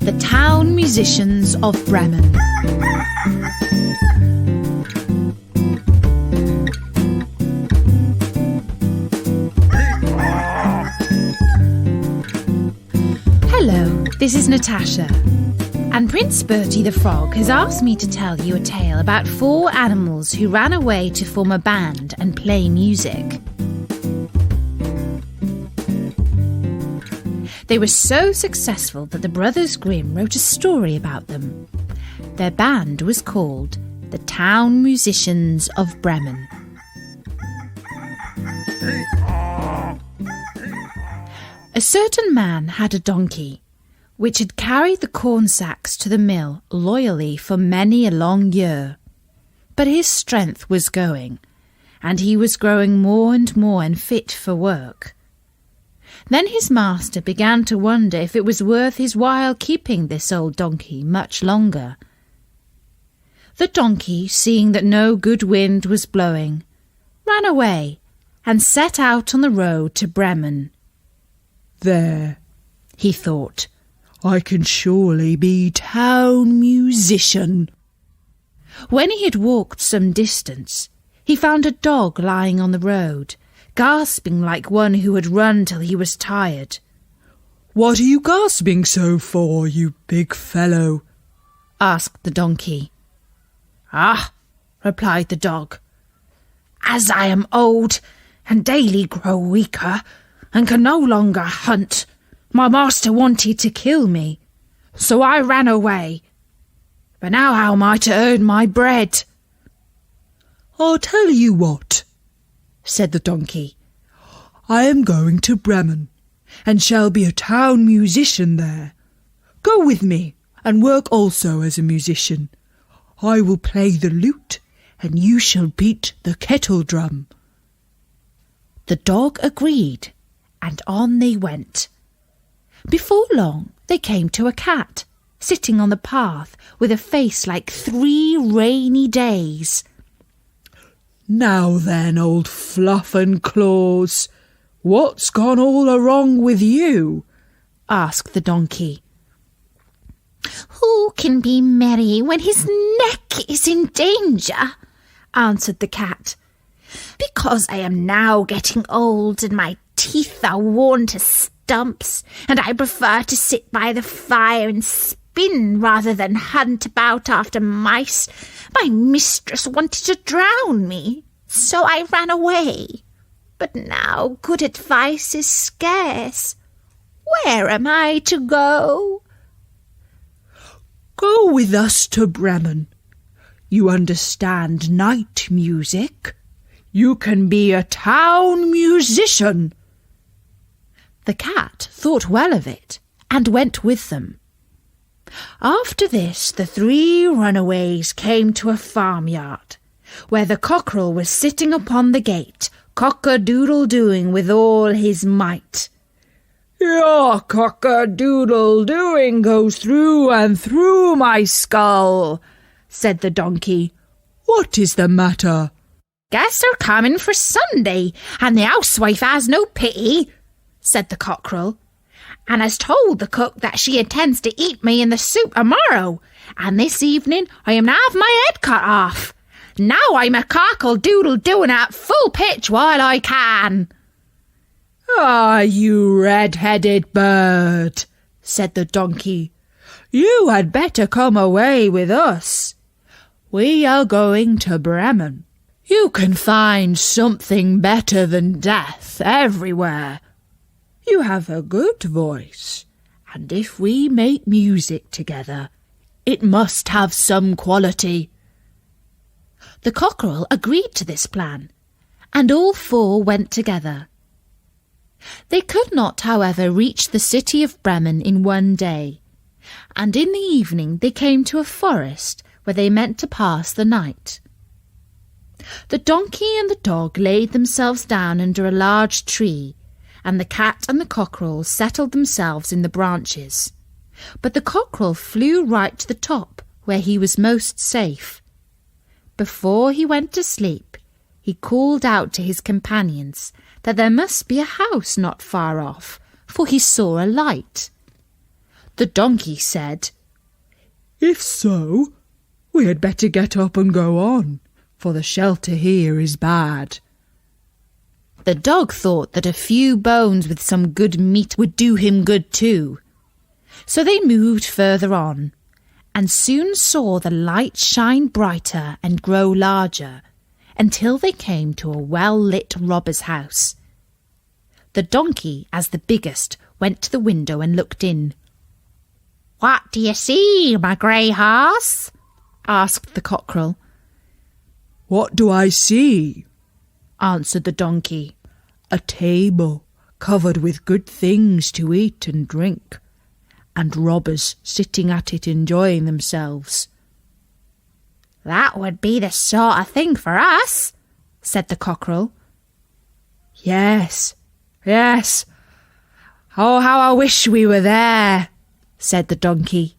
The Town Musicians of Bremen. Hello, this is Natasha, and Prince Bertie the Frog has asked me to tell you a tale about 4 animals who ran away to form a band and play music. They were so successful that the Brothers Grimm wrote a story about them. Their band was called the Town Musicians of Bremen. A certain man had a donkey, which had carried the corn sacks to the mill loyally for many a long year. But his strength was going, and he was growing more and more unfit for work. Then his master began to wonder if it was worth his while keeping this old donkey much longer. The donkey, seeing that no good wind was blowing, ran away and set out on the road to Bremen. "There," he thought, "I can surely be town musician." When he had walked some distance, he found a dog lying on the road, gasping like one who had run till he was tired. "What are you gasping so for, you big fellow?" asked the donkey. "Ah," replied the dog, "as I am old and daily grow weaker and can no longer hunt, my master wanted to kill me, so I ran away. But now how am I to earn my bread?" "I'll tell you what," said the donkey. "I am going to Bremen, and shall be a town musician there. Go with me, and work also as a musician. I will play the lute, and you shall beat the kettle drum." The dog agreed, and on they went. Before long they came to a cat, sitting on the path with a face like 3 rainy days. "Now then, old Fluff and Claws, what's gone all wrong with you?" asked the donkey. "Who can be merry when his neck is in danger?" answered the cat. "Because I am now getting old and my teeth are worn to stumps, and I prefer to sit by the fire and spin rather than hunt about after mice. My mistress wanted to drown me, so I ran away. But now good advice is scarce. Where am I to go?" "Go with us to Bremen. You understand night music. You can be a town musician." The cat thought well of it and went with them. After this, the 3 runaways came to a farmyard, where the cockerel was sitting upon the gate, cock-a-doodle-doing with all his might. "Your cock-a-doodle-doing goes through and through my skull," said the donkey. "What is the matter?" "Guests are coming for Sunday, and the housewife has no pity," said the cockerel, "and has told the cook that she intends to eat me in the soup tomorrow, and this evening I am to have my head cut off. Now I'm a cockle-doodle-doing at full pitch while I can." "Ah, you red-headed bird," said the donkey, "you had better come away with us. We are going to Bremen. You can find something better than death everywhere. You have a good voice, and if we make music together, it must have some quality." The cockerel agreed to this plan, and all 4 went together. They could not, however, reach the city of Bremen in one day, and in the evening they came to a forest where they meant to pass the night. The donkey and the dog laid themselves down under a large tree, and the cat and the cockerel settled themselves in the branches. But the cockerel flew right to the top, where he was most safe. Before he went to sleep, he called out to his companions that there must be a house not far off, for he saw a light. The donkey said, "If so, we had better get up and go on, for the shelter here is bad." The dog thought that a few bones with some good meat would do him good too. So they moved further on, and soon saw the light shine brighter and grow larger, until they came to a well-lit robber's house. The donkey, as the biggest, went to the window and looked in. "What do you see, my grey horse?" asked the cockerel. "What do I see?" answered the donkey. "A table covered with good things to eat and drink, and robbers sitting at it enjoying themselves." "That would be the sort of thing for us," said the cockerel. Yes. Oh, how I wish we were there," said the donkey.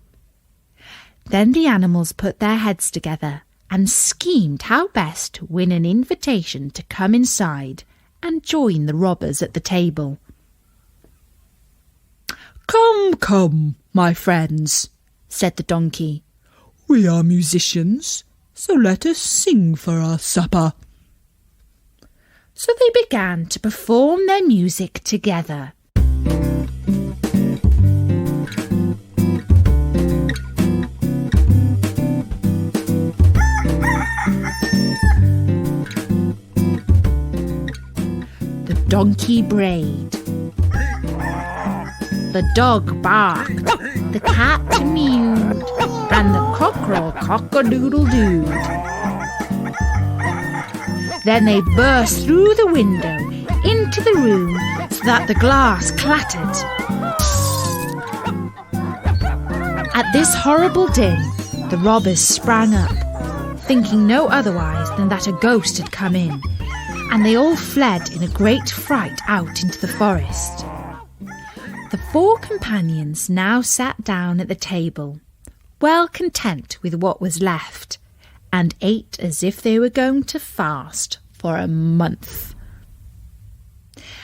Then the animals put their heads together and schemed how best to win an invitation to come inside and join the robbers at the table. Come, my friends," said the donkey. "We are musicians, so let us sing for our supper." So they began to perform their music together. The donkey brayed. The dog barked. The cat mewed. And the cockerel cock-a-doodle-dooed. Then they burst through the window into the room so that the glass clattered. At this horrible din, the robbers sprang up, thinking no otherwise than that a ghost had come in, and they all fled in a great fright out into the forest. The four companions now sat down at the table, well content with what was left, and ate as if they were going to fast for a month.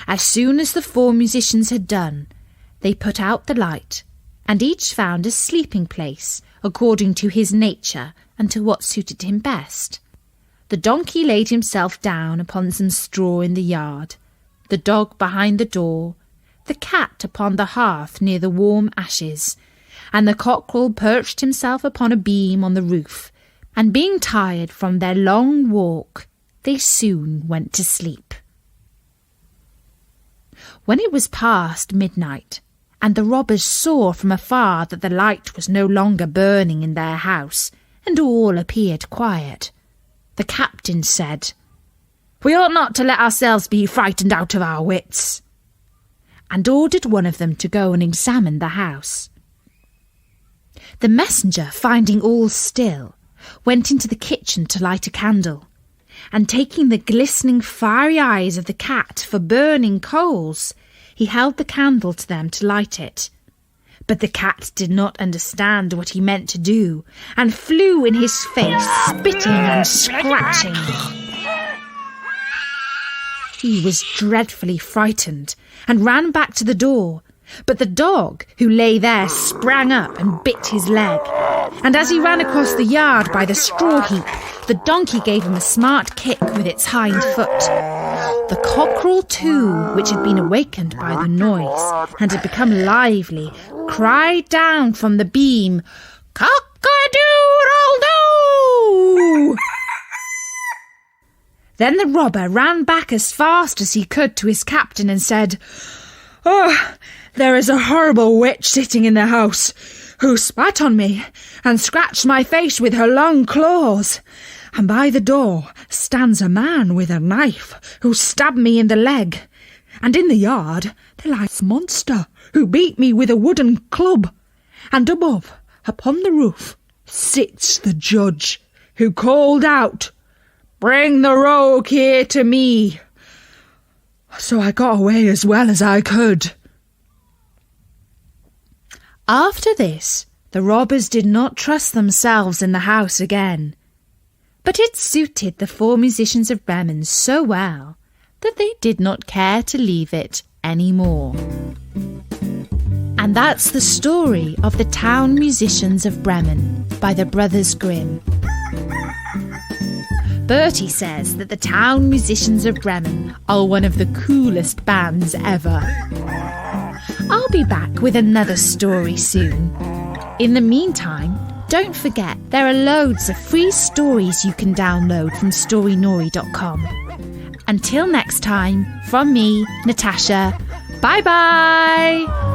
As soon as the four musicians had done, they put out the light, and each found a sleeping place according to his nature and to what suited him best. The donkey laid himself down upon some straw in the yard, the dog behind the door, the cat upon the hearth near the warm ashes, and the cockerel perched himself upon a beam on the roof, and being tired from their long walk, they soon went to sleep. When it was past midnight, and the robbers saw from afar that the light was no longer burning in their house, and all appeared quiet, the captain said, "We ought not to let ourselves be frightened out of our wits," and ordered one of them to go and examine the house. The messenger, finding all still, went into the kitchen to light a candle, and taking the glistening fiery eyes of the cat for burning coals, he held the candle to them to light it. But the cat did not understand what he meant to do, and flew in his face, spitting and scratching. He was dreadfully frightened, and ran back to the door, but the dog, who lay there, sprang up and bit his leg, and as he ran across the yard by the straw heap, the donkey gave him a smart kick with its hind foot. The cockerel too, which had been awakened by the noise, and had become lively, cried down from the beam, "Cock-a-doodle-doo!" Then the robber ran back as fast as he could to his captain and said, "Oh, there is a horrible witch sitting in the house, who spat on me and scratched my face with her long claws. And by the door stands a man with a knife, who stabbed me in the leg. And in the yard there lies a monster, who beat me with a wooden club. And above, upon the roof, sits the judge, who called out, 'Bring the rogue here to me.' So I got away as well as I could." After this, the robbers did not trust themselves in the house again. But it suited the four musicians of Bremen so well that they did not care to leave it any more. And And that's the story of the Town Musicians of Bremen by the Brothers Grimm. Bertie says that the Town Musicians of Bremen are one of the coolest bands ever. I'll be back with another story soon. In the meantime, don't forget there are loads of free stories you can download from storynori.com. Until next time, from me, Natasha, bye-bye!